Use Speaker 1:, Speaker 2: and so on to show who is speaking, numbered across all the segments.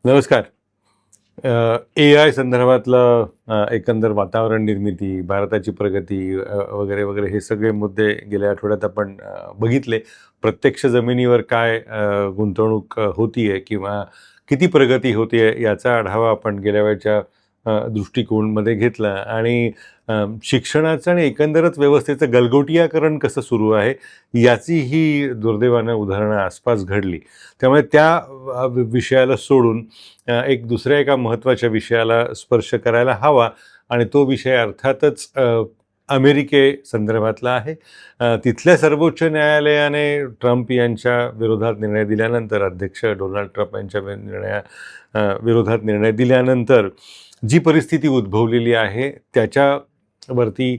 Speaker 1: नमस्कार. ए-आय संदर्भातलं एकंदर वातावरण निर्मिती, भारताची प्रगती वगैरे, वगैरे हे सगळे मुद्दे गेल्या आठवड्यात आपण बघितले. प्रत्यक्ष जमिनीवर काय गुंतवणूक होतीये किंवा किती प्रगती होतीये याचा आढावा आपण गेल्या वेळच्या दृष्टिकोनमध्ये घेतला आणि शिक्षणाचं आणि एकंदरच व्यवस्थेचं गलगोटियाकरण कसं सुरू आहे याची ही दुर्दैवानं उदाहरणं आसपास घडली. त्यामुळे त्या विषयाला सोडून एक दुसऱ्या एका महत्त्वाच्या विषयाला स्पर्श करायला हवा आणि तो विषय अर्थातच अमेरिकेसंदर्भातला आहे. तिथल्या सर्वोच्च न्यायालयाने ट्रम्प यांच्या विरोधात निर्णय दिल्यानंतर, अध्यक्ष डोनाल्ड ट्रम्प यांच्या विरोधात निर्णय दिल्यानंतर जी परिस्थिती उद्भवलेली आहे त्याच्यावरती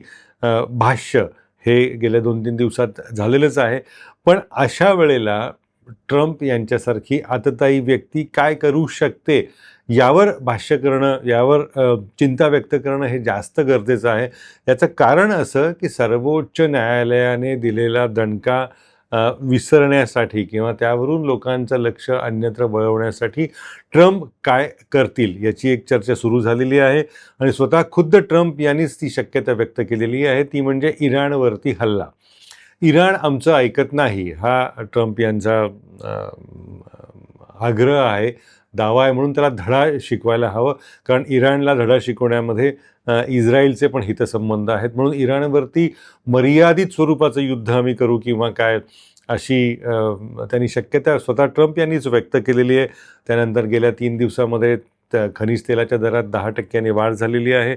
Speaker 1: भाष्य हे गेल्या 2-3 दिवसात झालेलंच आहे. पण अशा वेळेला ट्रम्प यांच्यासारखी आततायी व्यक्ती काय करू शकते यावर भाष्य करणं, यावर चिंता व्यक्त करणं हे जास्त गरजेचं आहे. याचं कारण असं की सर्वोच्च न्यायालयाने दिलेला दणका विसरण्यासाठी किंवा त्यावरून लोकांचं लक्ष अन्यत्र वळवण्यासाठी ट्रम्प काय करतील याची एक चर्चा सुरू झालेली आहे आणि स्वतः खुद्द ट्रम्प यांनीच ती शक्यता व्यक्त केलेली आहे, ती म्हणजे इराणवरती हल्ला. इराण आमचं ऐकत नाही हा ट्रम्प यांचा आग्रह आहे, दावा आहे, म्हणून त्याला धडा शिकवायला हवं. कारण इराणला धडा शिकवण्यामध्ये इस्रायलचे पण हितसंबंध आहेत. म्हणून इराणवरती मर्यादित स्वरूपाचं युद्ध आम्ही करू किंवा काय अशी त्यांनी शक्यता स्वतः ट्रम्प यांनीच व्यक्त केलेली आहे. त्यानंतर गेल्या 3 दिवसामध्ये खनिज तेलाच्या दरात 10% वाढ झालेली आहे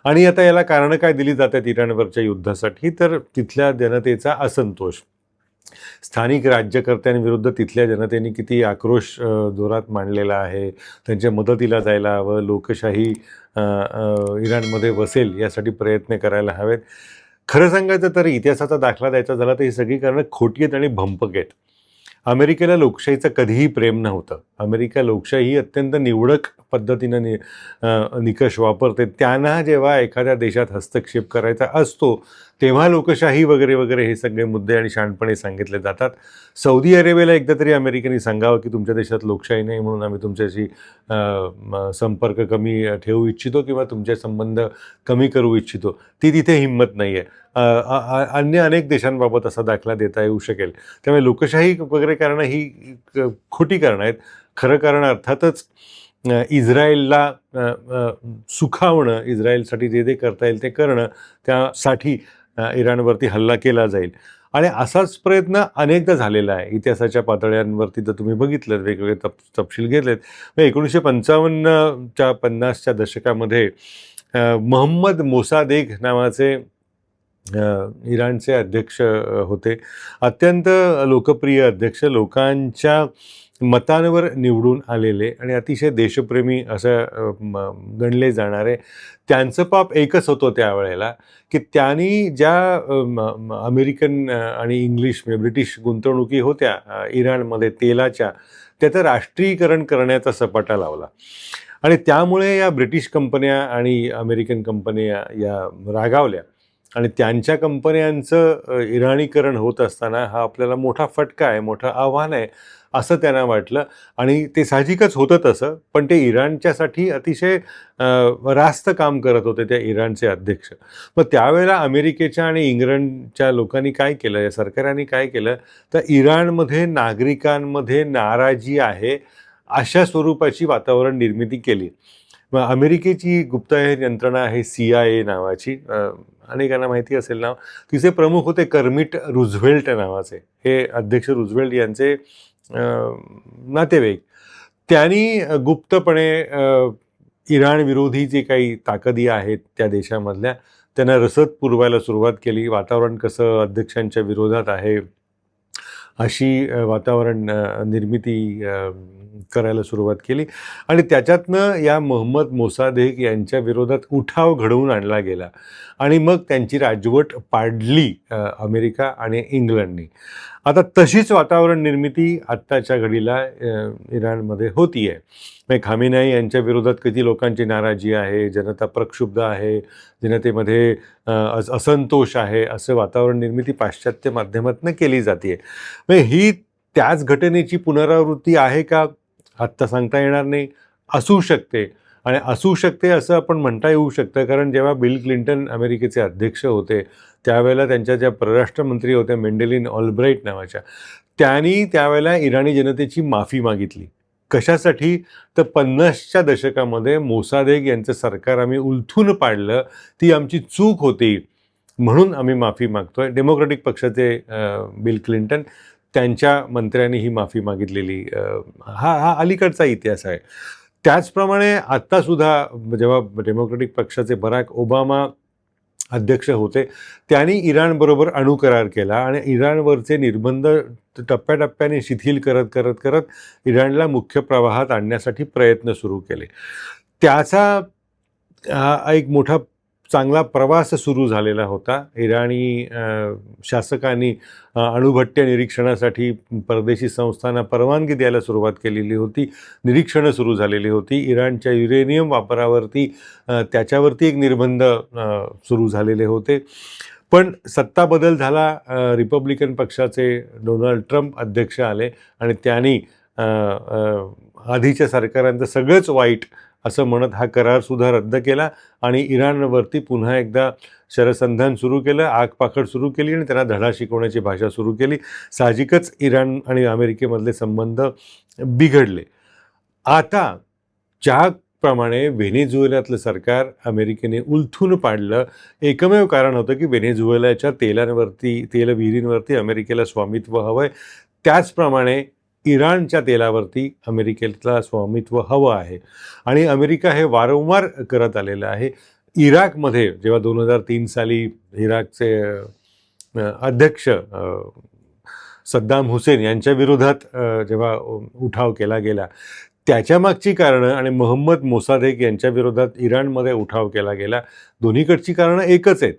Speaker 1: आणि आता याला कारणं काय दिली जातात इराणवरच्या युद्धासाठी, तर तिथल्या जनतेचा असंतोष. स्थानिक राज्यकर्त्यांविरुद्ध तिथल्या जनतेने किती आक्रोश जोरात मांडलेला आहे, त्यांच्या मदतीला जायला हवं, लोकशाही इराणमध्ये वसेल यासाठी प्रयत्न करायला हवेत. खरं सांगायचं तर इतिहासाचा दाखला द्यायचा झाला तर ही सगळी कारणं खोटी आहेत आणि भंपक आहेत. अमेरिकेला लोकशाहीचं कधीही प्रेम नव्हतं. अमेरिका लोकशाही अत्यंत निवडक पद्धतीनं निकष वापरते. त्यांना जेव्हा एखाद्या देशात हस्तक्षेप करायचा असतो तेव्हा लोकशाही वगैरे वगैरे हे सगळे मुद्दे आणि शहाणपणे सांगितले जातात. सौदी अरेबियाला एकदा तरी अमेरिकेने सांगावं की तुमच्या देशात लोकशाही नाही म्हणून आम्ही तुमच्याशी संपर्क कमी ठेवू इच्छितो किंवा तुमचे संबंध कमी करू इच्छितो. ती तिथे हिंमत नाही आहे. अन्य अनेक देशांबाबत असा दाखला देता येऊ शकेल. त्यामुळे लोकशाही वगैरे कारणं ही खोटी कारणं आहेत. खरं कारण अर्थातच इस्रायलला सुखावणं, इस्रायलसाठी जे करता येईल ते करणं, त्यासाठी इराणवरती हल्ला केला जाईल आणि असाच प्रयत्न अनेकदा झालेला आहे इतिहासाच्या पातळ्यांवरती. जर तुम्ही बघितलं वेगवेगळे तपशील घेतलेत, 1955च्या 50च्या दशकामध्ये मोहम्मद मोसादेग नावाचे इराणचे अध्यक्ष होते. अत्यंत लोकप्रिय अध्यक्ष, लोकांच्या मतांवर निवडून आलेले आणि अतिशय देशप्रेमी असं गणले जाणारे. त्यांचं पाप एकच होतं त्यावेळेला की त्यांनी ज्या अमेरिकन आणि इंग्लिश म्हणजे ब्रिटिश गुंतवणुकी होत्या इराणमध्ये तेलाच्या, त्याचं राष्ट्रीयकरण करण्याचा सपाटा लावला आणि त्यामुळे या ब्रिटिश कंपन्या आणि अमेरिकन कंपन्या या रागावल्या आणि त्यांच्या कंपन्यांचं इराणीकरण होत असताना हा आपल्याला मोठा फटका आहे, मोठं आव्हान आहे असं त्यांना वाटलं आणि ते साहजिकच होतं तसं. पण ते इराणच्यासाठी अतिशय रास्त काम करत होते त्या इराणचे अध्यक्ष. मग त्यावेळेला अमेरिकेच्या आणि इंग्लंडच्या लोकांनी काय केलं, या सरकारांनी काय केलं, तर इराणमध्ये नागरिकांमध्ये नाराजी आहे अशा स्वरूपाची वातावरण निर्मिती केली. मग अमेरिकेची गुप्तहेर यंत्रणा आहे CIA नावाची, अनेकांना माहिती असेल नाव. तिचे प्रमुख होते कर्मिट रूझवेल्ट नावाचे. हे अध्यक्ष रूझवेल्ट यांचे नातेवाईक. त्यांनी गुप्तपणे इराण विरोधी जे काही ताकदी आहेत त्या देशामधल्या त्यांना रसद पुरवायला सुरुवात केली. वातावरण कसं अध्यक्षांच्या विरोधात आहे अशी वातावरण निर्मिती करायला सुरुवात केली आणि त्याच्यातनं या मोहम्मद मोसादेग यांच्या विरोधात उठाव घडवून आणला गेला आणि मग त्यांची राजवट पाडली अमेरिका आणि इंग्लंडने. आता तशीच वातावरण निर्मिती आत्ताच्या घडीला इराणमध्ये होती आहे. म्हणजे खामेनेई यांच्या विरोधात किती लोकांची नाराजी आहे, जनता प्रक्षुब्ध आहे, जनतेमध्ये असंतोष आहे, असं वातावरण निर्मिती पाश्चात्य माध्यमातून केली जाते. म्हणजे ही त्याच घटनेची पुनरावृत्ती आहे का आत्ता सांगता येणार नाही. असू शकते. आणि असू शकते असं आपण म्हणता येऊ शकतं, कारण जेव्हा बिल क्लिंटन अमेरिकेचे अध्यक्ष होते, त्यावेळेला त्यांच्या ज्या परराष्ट्र मंत्री होत्या मेंडेलिन ऑलब्राईट नावाच्या, त्यांनी त्यावेळेला इराणी जनतेची माफी मागितली. कशासाठी? तर 50च्या दशकामध्ये मोसादेक यांचं सरकार आम्ही उलथून पाडलं, ती आमची चूक होती, म्हणून आम्ही माफी मागतोय. डेमोक्रॅटिक पक्षाचे बिल क्लिंटन, त्यांच्या मंत्र्यांनी ही माफी मागितलेली हा अलीकडचा इतिहास आहे. त्याचप्रमाणे आत्तासुद्धा जेव्हा डेमोक्रॅटिक पक्षाचे बराक ओबामा अध्यक्ष होते, त्यांनी इराणबरोबर अणुकरार केला आणि इराणवरचे निर्बंध टप्प्याटप्प्याने शिथिल करत करत करत इराणला मुख्य प्रवाहात आणण्यासाठी प्रयत्न सुरू केले. त्याचा हा एक मोठा चांगला प्रवास सुरू झालेला होता. इराणी शासकांनी अणुभट्ट्या निरीक्षणासाठी परदेशी संस्थांना परवानगी द्यायला सुरुवात केलेली होती. निरीक्षणं सुरू झालेली होती. इराणच्या युरेनियम वापरावरती त्याच्यावरती एक निर्बंध सुरू झालेले होते. पण सत्ता बदल झाला. रिपब्लिकन पक्षाचे डोनाल्ड ट्रम्प अध्यक्ष आले आणि त्यांनी आधीच्या सरकारांचं सगळंच वाईट असं म्हणत हा करारसुद्धा रद्द केला आणि इराणवरती पुन्हा एकदा शरसंधान सुरू केलं, आगपाखड सुरू केली आणि त्यांना धडा शिकवण्याची भाषा सुरू केली. साहजिकच इराण आणि अमेरिकेमधले संबंध बिघडले. आता ज्याप्रमाणे व्हेनेझुएलातलं सरकार अमेरिकेने उलथून पाडलं, एकमेव कारण होतं की व्हेनेझुएलाच्या तेलविहिरींवरती अमेरिकेला स्वामित्व हवं आहे. त्याचप्रमाणे इराणच्या तेलावरती अमेरिकेला स्वामित्व हवं आहे आणि अमेरिका हे वारंवार करत आलेलं आहे. इराकमध्ये जेव्हा 2003 साली इराकचे अध्यक्ष सद्दाम हुसेन यांच्या विरोधात जेव्हा उठाव केला गेला, त्याच्यामागची कारणं आणि मोहम्मद मोसादेक यांच्या विरोधात इराणमध्ये उठाव केला गेला, दोन्हीकडची कारणं एकच आहेत.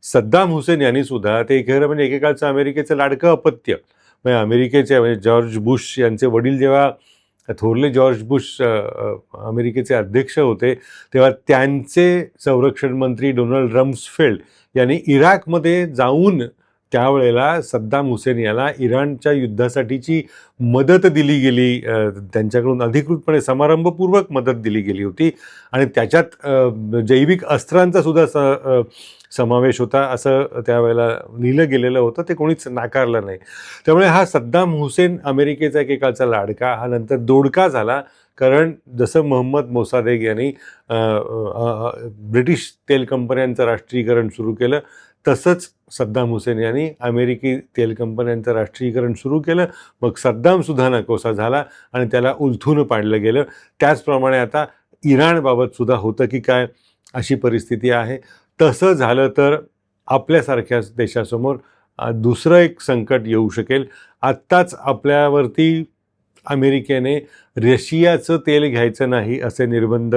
Speaker 1: सद्दाम हुसेन यांनी सुद्धा ते खरं म्हणजे एकेकाळचं अमेरिकेचं लाडकं अपत्य, म्हणजे अमेरिकेचे म्हणजे जॉर्ज बुश यांचे वडील जेव्हा थोरले जॉर्ज बुश अमेरिकेचे अध्यक्ष होते, तेव्हा त्यांचे संरक्षण मंत्री डोनाल्ड रम्सफेल्ड यांनी इराकमध्ये जाऊन त्यावेळेला सद्दाम हुसेन याला इराणच्या युद्धासाठीची मदत दिली गेली, त्यांच्याकडून अधिकृतपणे समारंभपूर्वक मदत दिली गेली होती आणि त्याच्यात जैविक अस्त्रांचा सुद्धा समावेश होता असं त्यावेळेला लिहिलं गेलेलं होतं. ते कोणीच नाकारलं नाही. त्यामुळे हा सद्दाम हुसेन अमेरिकेचा एकेकाळचा लाडका हा नंतर दोडका झाला, कारण जसं मोहम्मद मोसादेक यांनी ब्रिटिश तेल कंपन्यांचं राष्ट्रीयकरण सुरू केलं, तसंच सद्दाम हुसेन यांनी अमेरिकी तेल कंपन्यांचं राष्ट्रीयकरण सुरू केलं. मग सद्दामसुद्धा नकोसा झाला आणि त्याला उलथून पाडलं गेलं. त्याचप्रमाणे आता इराणबाबतसुद्धा होतं की काय अशी परिस्थिती आहे. तसं झालं तर आपल्यासारख्या देशासमोर दुसरं एक संकट येऊ शकेल. आत्ताच आपल्यावरती अमेरिकेने रशियाचं तेल घ्यायचं नाही असे निर्बंध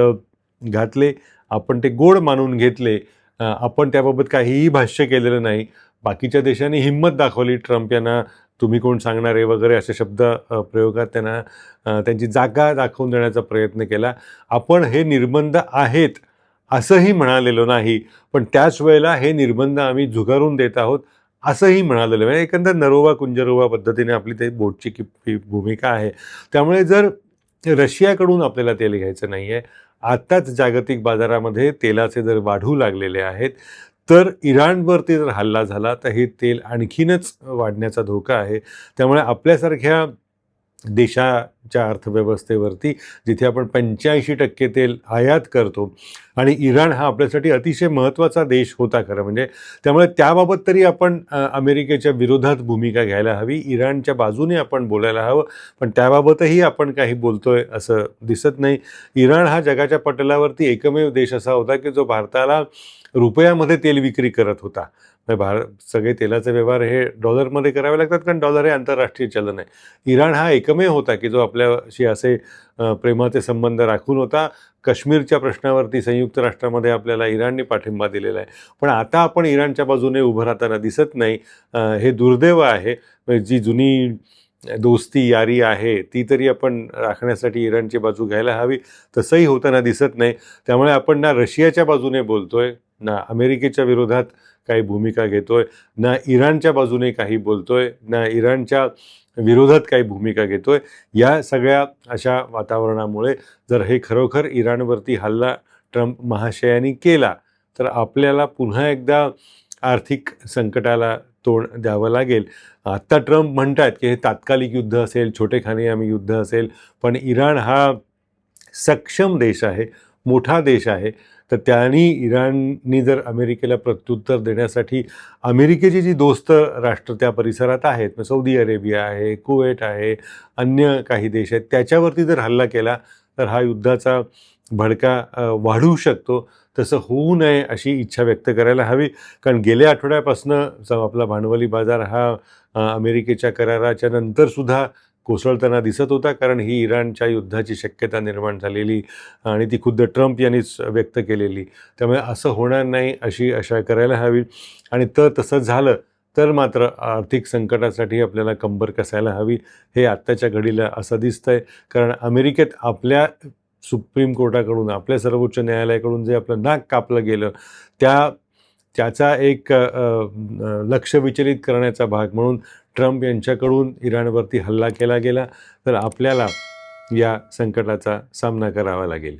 Speaker 1: घातले. आपण ते गोड मानून घेतले. आपण त्याबाबत काहीही भाष्य केलेलं नाही. बाकीच्या देशांनी हिंमत दाखवली ट्रम्प यांना, तुम्ही कोण सांगणार आहे वगैरे असे शब्द प्रयोगात त्यांना त्यांची जागा दाखवून देण्याचा प्रयत्न केला. आपण हे निर्बंध आहेत असंही म्हणालेलो नाही, पण त्याच वेळेला हे निर्बंध आम्ही झुगारून देत आहोत असंही म्हणालेलं. म्हणजे एकंदर नरोवा कुंजरोवा पद्धतीने आपली ते बोटची भूमिका आहे. त्यामुळे जर रशियाकडून आपल्याला तेल घ्यायचं नाही आहे, आत्ताच जागतिक बाजारामध्ये तेलाचे दर वाढू लागलेले आहेत, तर इराणवरती जर हल्ला झाला तर हे तेल आणखीनच वाढण्याचा धोका आहे. त्यामुळे आपल्यासारख्या देशाच्या अर्थव्यवस्थेवरती, जिथे आपण 85% तेल आयात करतो आणि इराण हा आपल्यासाठी अतिशय महत्त्वाचा देश होता खरं म्हणजे, त्यामुळे त्याबाबत तरी आपण अमेरिकेच्या विरोधात भूमिका घ्यायला हवी, इराणच्या बाजूने आपण बोलायला हवं. पण त्याबाबतही आपण काही बोलतोय असं दिसत नाही. इराण हा जगाच्या पटलावरती एकमेव देश असा होता की जो भारताला रुपयामध्ये तेल विक्री करत होता. सगळे तेलाचे व्यवहार हे डॉलरमध्ये करावे लागतात, कारण डॉलर हे आंतरराष्ट्रीय चलन आहे. इराण हा एकमेव होता की जो आपल्याशी असे प्रेमाचे संबंध राखून होता. काश्मीरच्या प्रश्नावरती संयुक्त राष्ट्रामध्ये आपल्याला इराणने पाठिंबा दिलेला आहे, पण आता आपण इराणच्या बाजूने उभं राहताना दिसत नाही. हे दुर्दैव आहे. जी जुनी दोस्ती यारी आहे ती तरी आपण राखण्यासाठी इराणची बाजू घ्यायला हवी, तसंही होताना दिसत नाही. त्यामुळे आपण ना रशियाच्या बाजूने बोलतोय ना अमेरिकेच्या विरोधात काही भूमिका घेतोय, ना इराणच्या बाजूने काही बोलतोय, ना इराणच्या विरोधात काही भूमिका घेतोय. या सगळ्या अशा वातावरणामुळे जर हे खरोखर इराणवरती हल्ला ट्रम्प महाशयांनी केला तर आपल्याला पुन्हा एकदा आर्थिक संकटाला तोंड द्यावं लागेल. आत्ता ट्रम्प म्हणतात की हे तात्कालिक युद्ध असेल, छोटेखानी युद्ध असेल, पण इराण हा सक्षम देश आहे, मोठा देश आहे. तर त्यांनी इराणनी जर अमेरिकेला प्रत्युत्तर देण्यासाठी अमेरिकेची जी दोस्त राष्ट्र त्या परिसरात आहेत, सौदी अरेबिया आहे, कुवेट आहे, अन्य काही देश आहेत, त्याच्यावरती जर हल्ला केला तर हा युद्धाचा भडका वाढू शकतो. तसं होऊ नये अशी इच्छा व्यक्त करायला हवी. कारण गेल्या आठवड्यापासनं जो आपला भांडवली बाजार हा अमेरिकेच्या कराराच्या नंतरसुद्धा कोसळताना दिसत होता. कारण ही इराणच्या युद्धाची शक्यता निर्माण झालेली आणि ती खुद्द ट्रम्प यांनीच व्यक्त केलेली. त्यामुळे असं होणार नाही अशी आशा करायला हवी. आणि तसं झालं तर मात्र आर्थिक संकटासाठी आपल्याला कंबर कसायला हवी. हे आत्ताच्या घडीला असं दिसतंय. कारण अमेरिकेत आपल्या सुप्रीम कोर्टाकडून, आपल्या सर्वोच्च न्यायालयाकडून जे आपलं नाक कापलं गेलं त्याचा एक लक्ष विचलित करण्याचा भाग म्हणून ट्रम्प यांच्याकडून इराणवरती हल्ला केला गेला तर आपल्याला या संकटाचा सामना करावा लागेल.